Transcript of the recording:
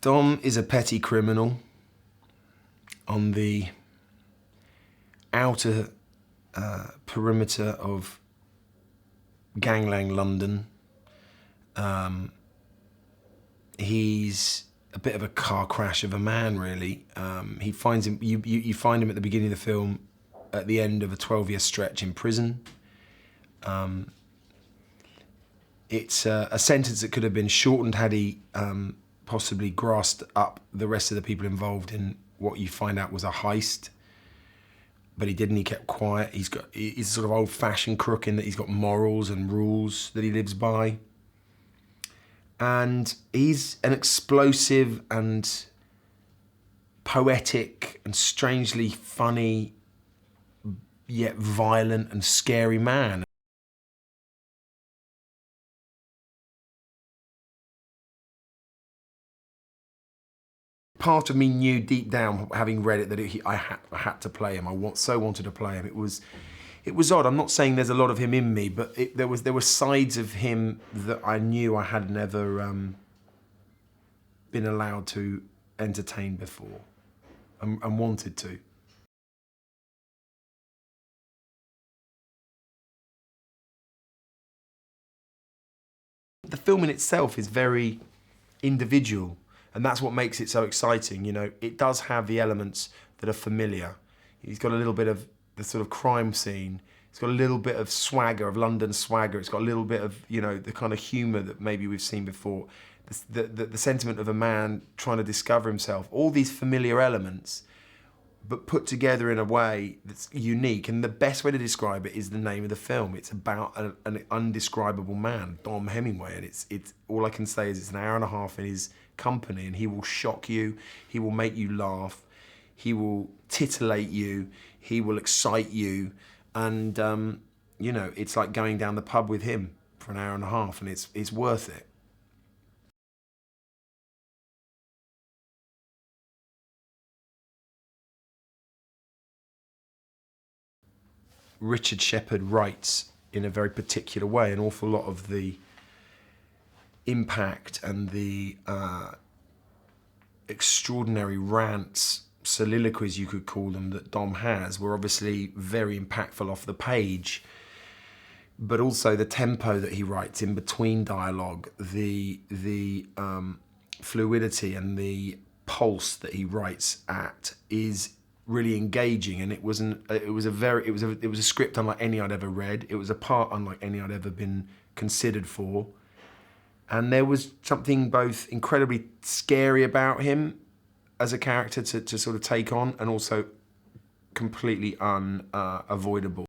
Dom is a petty criminal on the outer perimeter of gangland London. He's a bit of a car crash of a man, really. He finds him. You find him at the beginning of the film, at the end of a 12-year stretch in prison. It's a sentence that could have been shortened had he possibly grasped up the rest of the people involved in what you find out was a heist. But he didn't, he kept quiet. He's sort of old-fashioned crook in that he's got morals and rules that he lives by. And he's an explosive and poetic and strangely funny, yet violent and scary man. Part of me knew deep down, having read it, that I had to play him. I so wanted to play him. It was odd. I'm not saying there's a lot of him in me, but there were sides of him that I knew I had never been allowed to entertain before, and wanted to. The film in itself is very individual, and that's what makes it so exciting. You know, it does have the elements that are familiar. He's got a little bit of the sort of crime scene. It's got a little bit of swagger, of London swagger. It's got a little bit of, you know, the kind of humour that maybe we've seen before. The sentiment of a man trying to discover himself. All these familiar elements, but put together in a way that's unique. And the best way to describe it is the name of the film. It's about an undescribable man, Dom Hemingway. And it's all I can say is it's an hour and a half in his company, and he will shock you, he will make you laugh, he will titillate you, he will excite you. And, you know, it's like going down the pub with him for an hour and a half, and it's worth it. Richard Shepard writes in a very particular way. An awful lot of the impact and the extraordinary rants, soliloquies you could call them, that Dom has were obviously very impactful off the page, but also the tempo that he writes in between dialogue, the fluidity and the pulse that he writes at is really engaging. And it was a script unlike any I'd ever read. It was a part unlike any I'd ever been considered for. And there was something both incredibly scary about him as a character to sort of take on, and also completely unavoidable.